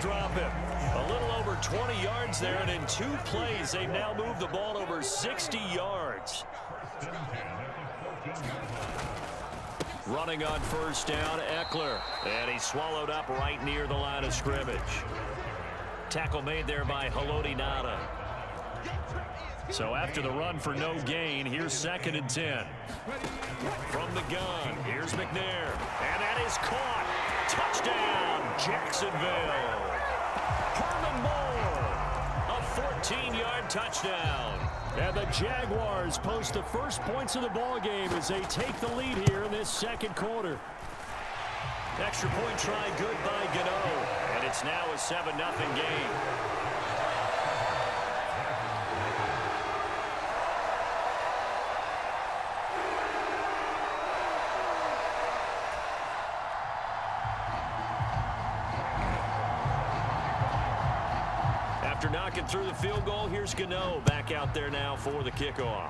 drop him. A little over 20 yards there, and in 2 plays, they've now moved the ball over 60 yards. Running on first down, Eckler. And he's swallowed up right near the line of scrimmage. Tackle made there by Haloti Ngata. So after the run for no gain, here's 2nd and 10. From the gun, here's McNair. And that is caught. Touchdown, Jacksonville. Herman Moore, a 14-yard touchdown. And the Jaguars post the first points of the ball game as they take the lead here in this 2nd quarter. Extra point try good by Gano. And it's now a 7-0 game. After knocking through the field goal, here's Gano back out there now for the kickoff.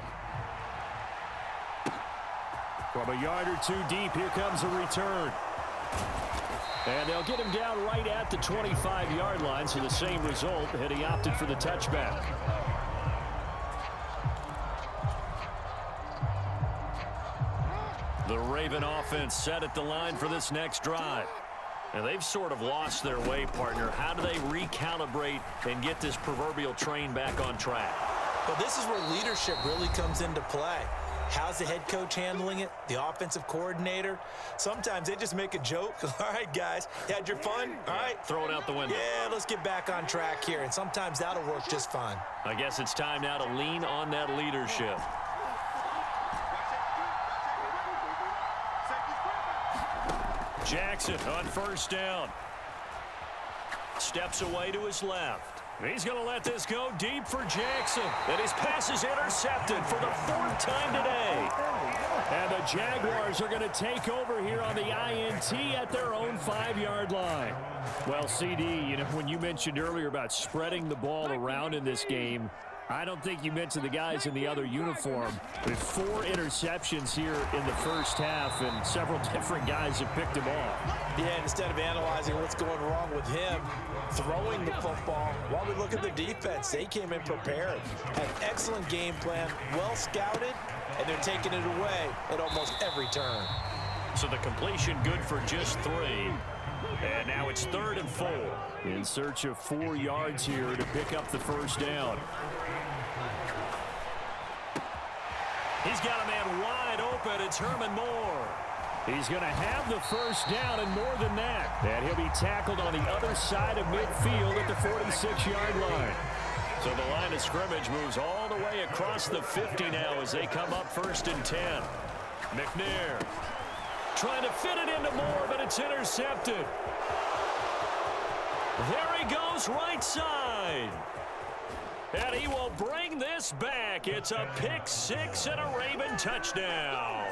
From a yard or 2 deep, here comes a return. And they'll get him down right at the 25-yard line, so the same result, and he opted for the touchback. The Raven offense set at the line for this next drive. And they've sort of lost their way, partner. How do they recalibrate and get this proverbial train back on track? Well, this is where leadership really comes into play. How's the head coach handling it? The offensive coordinator? Sometimes they just make a joke. All right, guys, you had your fun? All right. Throw it out the window. Yeah, let's get back on track here. And sometimes that'll work just fine. I guess it's time now to lean on that leadership. Jackson on first down. Steps away to his left. He's going to let this go deep for Jackson. And his pass is intercepted for the 4th time today. And the Jaguars are going to take over here on the INT at their own 5-yard line. Well, CD, you know, when you mentioned earlier about spreading the ball around in this game, I don't think you mentioned the guys in the other uniform. With 4 interceptions here in the first half, and several different guys have picked him off. Yeah, instead of analyzing what's going wrong with him, throwing the football, while we look at the defense, they came in prepared. Had an excellent game plan, well scouted, and they're taking it away at almost every turn. So the completion good for just 3. And now it's 3rd and 4. In search of 4 yards here to pick up the first down. He's got a man wide open. It's Herman Moore. He's going to have the first down and more than that. And he'll be tackled on the other side of midfield at the 46-yard line. So the line of scrimmage moves all the way across the 50 now as they come up 1st and 10. McNair trying to fit it into Moore, but it's intercepted. There he goes, right side. And he will bring this back. It's a pick 6 and a Raven touchdown.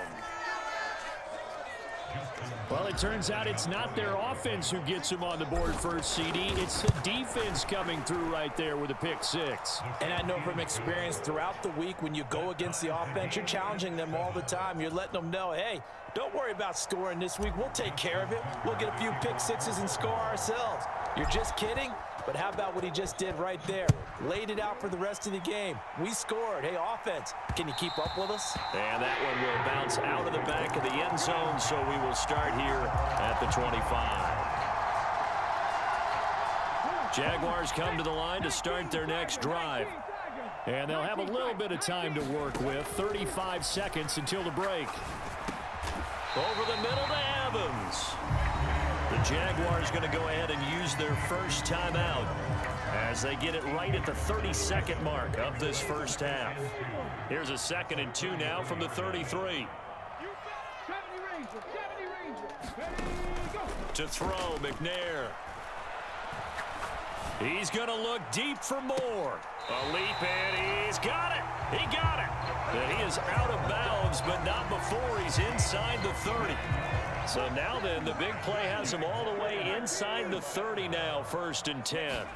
Well, it turns out it's not their offense who gets him on the board first, CD. It's the defense coming through right there with a pick 6. And I know from experience throughout the week, when you go against the offense, you're challenging them all the time. You're letting them know, hey, don't worry about scoring this week. We'll take care of it. We'll get a few pick 6s and score ourselves. You're just kidding? But how about what he just did right there? Laid it out for the rest of the game. We scored. Hey, offense, can you keep up with us? And that one will bounce out of the back of the end zone, so we will start here at the 25. Jaguars come to the line to start their next drive. And they'll have a little bit of time to work with. 35 seconds until the break. Over the middle to Evans. The Jaguars going to go ahead and use their first timeout as they get it right at the 32nd mark of this first half. Here's a 2nd and 2 now from the 33. To throw, McNair. He's going to look deep for Moore. A leap, and he's got it. He got it. And he is out of bounds, but not before he's inside the 30. So now then, the big play has him all the way inside the 30 now, 1st and 10.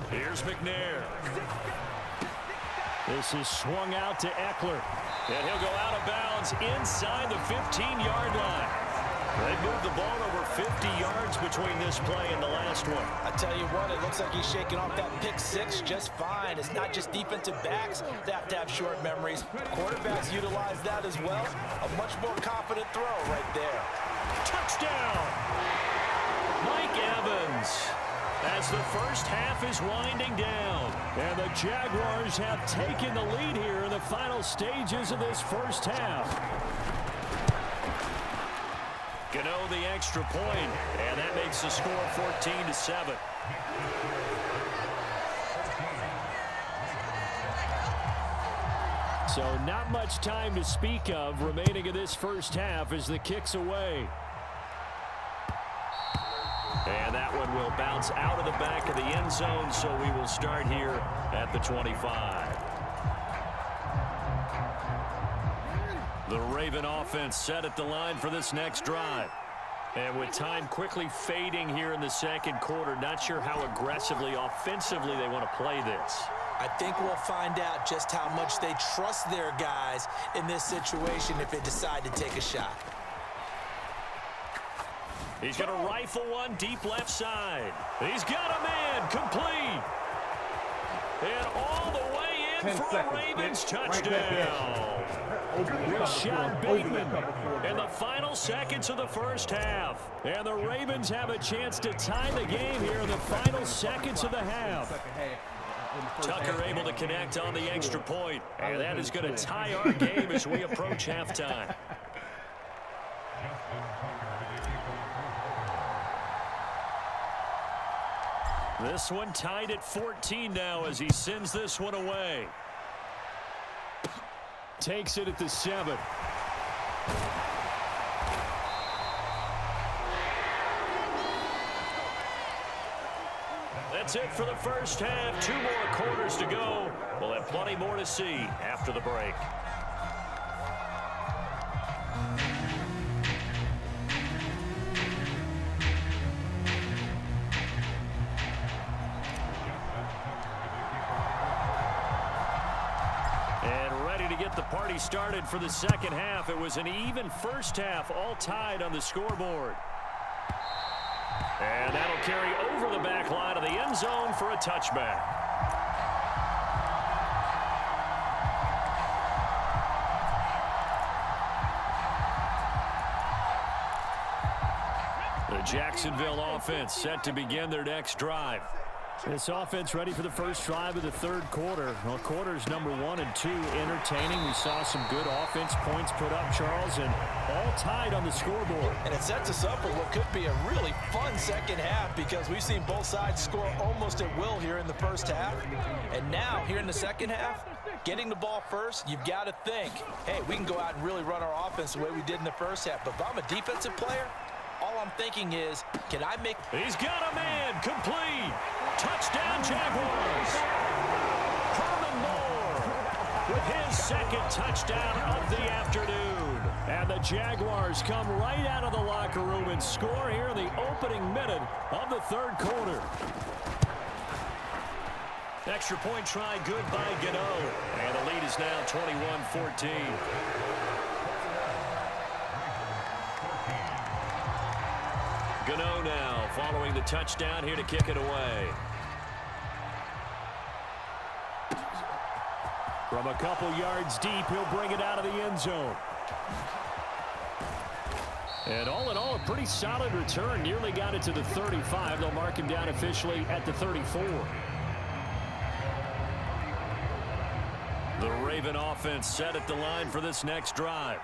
Here's McNair. This is swung out to Eckler. And he'll go out of bounds inside the 15-yard line. They moved the ball over 50 yards between this play and the last one. I tell you what, it looks like he's shaking off that pick six just fine. It's not just defensive backs that have to have short memories. Quarterbacks utilize that as well. A much more confident throw right there. Touchdown! Mike Evans, as the first half is winding down. And the Jaguars have taken the lead here in the final stages of this first half. Gano the extra point, and that makes the score 14-7. So not much time to speak of remaining in this first half as the kick's away. And that one will bounce out of the back of the end zone, so we will start here at the 25. The Raven offense set at the line for this next drive. And with time quickly fading here in the second quarter, not sure how aggressively, offensively they want to play this. I think we'll find out just how much they trust their guys in this situation if they decide to take a shot. He's going to rifle one deep left side. He's got a man complete. And all the way in for a Ravens touchdown. Rashad Bateman in the final seconds of the first half. And the Ravens have a chance to tie the game here in the final seconds of the half. Tucker able to connect on the extra point. And that is going to tie our game as we approach halftime. This one tied at 14 now as he sends this one away. Takes it at the 7. That's it for the first half. 2 more quarters to go. We'll have plenty more to see after the break. Get the party started for the second half. It was an even first half, all tied on the scoreboard. And that'll carry over the back line of the end zone for a touchback. The Jacksonville offense set to begin their next drive. This offense ready for the first drive of the third quarter. Well, quarters number 1 and 2 entertaining. We saw some good offense points put up, Charles, and all tied on the scoreboard. And it sets us up for what could be a really fun second half because we've seen both sides score almost at will here in the first half. And now, here in the second half, getting the ball first, you've got to think, hey, we can go out and really run our offense the way we did in the first half. But if I'm a defensive player, all I'm thinking is, can I make... He's got a man complete. Touchdown, Jaguars. Herman Moore with his second touchdown of the afternoon. And the Jaguars come right out of the locker room and score here in the opening minute of the third quarter. Extra point try good by Gano. And the lead is now 21-14. Gano now following the touchdown here to kick it away. From a couple yards deep, he'll bring it out of the end zone. And all in all, a pretty solid return. Nearly got it to the 35. They'll mark him down officially at the 34. The Raven offense set at the line for this next drive.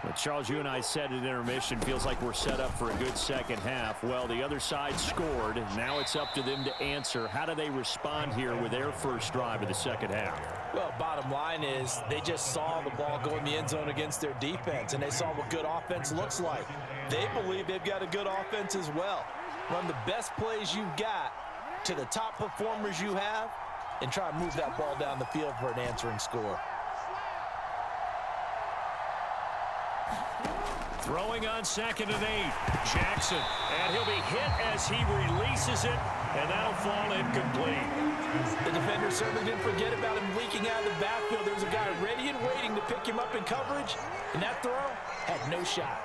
Well, Charles, you and I said at intermission, feels like we're set up for a good second half. Well, the other side scored. Now it's up to them to answer. How do they respond here with their first drive of the second half? Well, bottom line is they just saw the ball go in the end zone against their defense, and they saw what good offense looks like. They believe they've got a good offense as well. Run the best plays you've got to the top performers you have and try to move that ball down the field for an answering score. Throwing on 2nd and 8. Jackson. And he'll be hit as he releases it. And that'll fall incomplete. The defender certainly didn't forget about him leaking out of the backfield. There was a guy ready and waiting to pick him up in coverage. And that throw had no shot.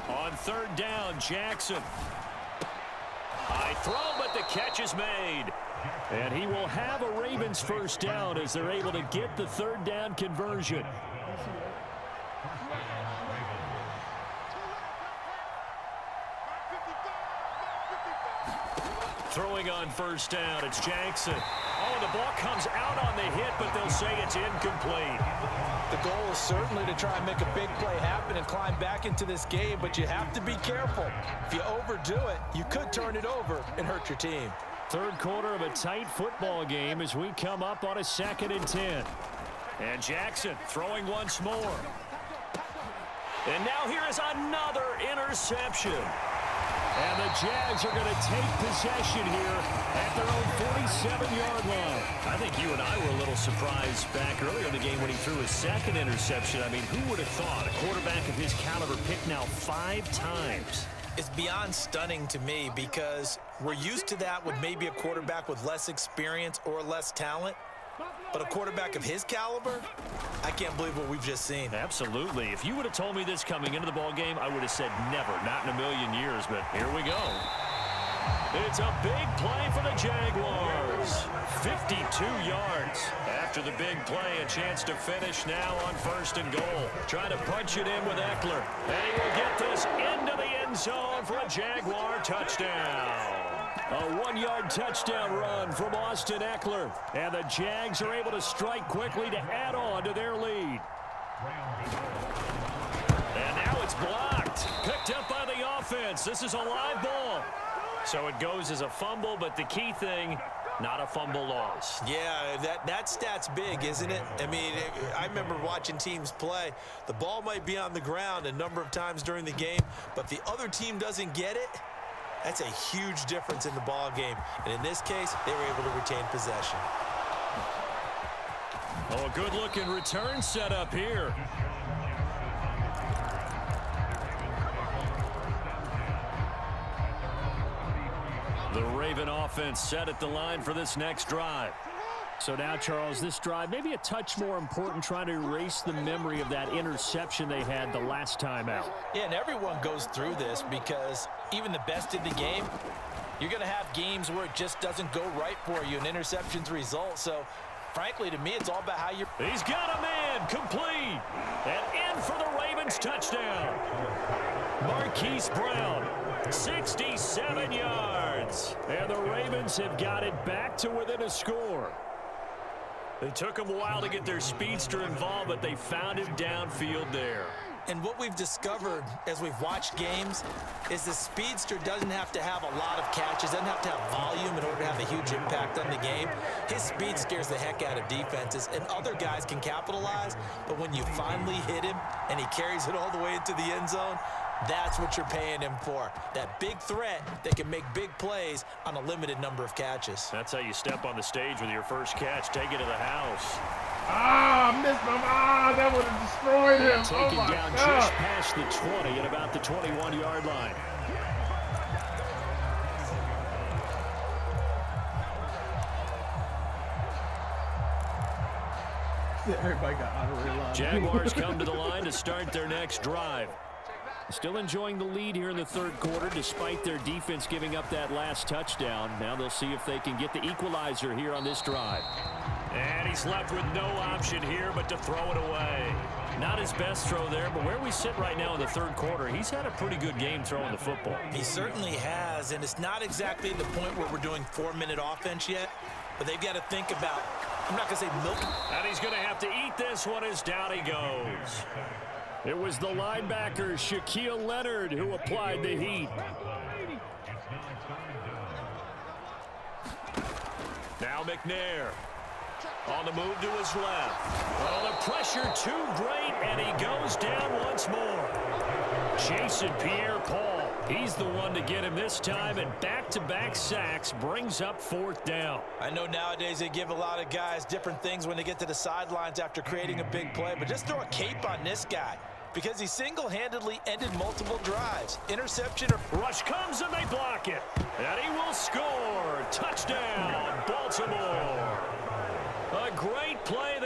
On third down, Jackson. High throw, but the catch is made. And he will have a Ravens first down as they're able to get the third down conversion. Throwing on first down, it's Jackson. Oh, the ball comes out on the hit, but they'll say it's incomplete. The goal is certainly to try and make a big play happen and climb back into this game, but you have to be careful. If you overdo it, you could turn it over and hurt your team. Third quarter of a tight football game as we come up on a 2nd and 10. And Jackson throwing once more. And now here is another interception. And the Jags are going to take possession here at their own 47-yard line. I think you and I were a little surprised back earlier in the game when he threw his 2nd interception. I mean, who would have thought a quarterback of his caliber picked now 5 times? It's beyond stunning to me because we're used to that with maybe a quarterback with less experience or less talent. But a quarterback of his caliber, I can't believe what we've just seen. Absolutely. If you would have told me this coming into the ball game, I would have said never, not in a million years. But here we go. It's a big play for the Jaguars. 52 yards. After the big play, a chance to finish now on 1st and goal. Trying to punch it in with Eckler. And he will get this into the end zone for a Jaguar touchdown. A 1-yard touchdown run from Austin Eckler. And the Jags are able to strike quickly to add on to their lead. And now it's blocked. Picked up by the offense. This is a live ball. So it goes as a fumble, but the key thing, not a fumble loss. Yeah, that stat's big, isn't it? I mean, I remember watching teams play. The ball might be on the ground a number of times during the game, but if the other team doesn't get it, that's a huge difference in the ball game. And in this case, they were able to retain possession. Oh, a good-looking return setup here. The Raven offense set at the line for this next drive. So now, Charles, this drive maybe a touch more important, trying to erase the memory of that interception they had the last time out. Yeah, and everyone goes through this because even the best in the game, you're going to have games where it just doesn't go right for you, and interceptions result. So, frankly, to me, it's all about how you're... He's got a man, complete, and in for the Ravens touchdown. Marquise Brown, 67 yards, and the Ravens have got it back to within a score. It took them a while to get their speedster involved, but they found him downfield there. And what we've discovered as we've watched games is the speedster doesn't have to have a lot of catches, doesn't have to have volume in order to have a huge impact on the game. His speed scares the heck out of defenses, and other guys can capitalize, but when you finally hit him and he carries it all the way into the end zone, that's what you're paying him for. That big threat that can make big plays on a limited number of catches. That's how you step on the stage with your first catch. Take it to the house. Missed him. That would have destroyed him. Taken down just past the 20 at about the 21-yard line. Everybody got out of real life. Jaguars come to the line to start their next drive. Still enjoying the lead here in the third quarter despite their defense giving up that last touchdown. Now they'll see if they can get the equalizer here on this drive. And he's left with no option here but to throw it away. Not his best throw there, but where we sit right now in the third quarter, he's had a pretty good game throwing the football. He certainly has, and it's not exactly the point where we're doing 4-minute offense yet, but they've got to think about, I'm not going to say milk. And he's going to have to eat this one as down he goes. It was the linebacker, Shaquille Leonard, who applied the heat. Now McNair on the move to his left. Oh, the pressure too great, and he goes down once more. Jason Pierre-Paul, he's the one to get him this time, and back-to-back sacks brings up 4th down. I know nowadays they give a lot of guys different things when they get to the sidelines after creating a big play, but just throw a cape on this guy because he single-handedly ended multiple drives. Interception or rush comes and they block it. And he will score. Touchdown, Baltimore. A great play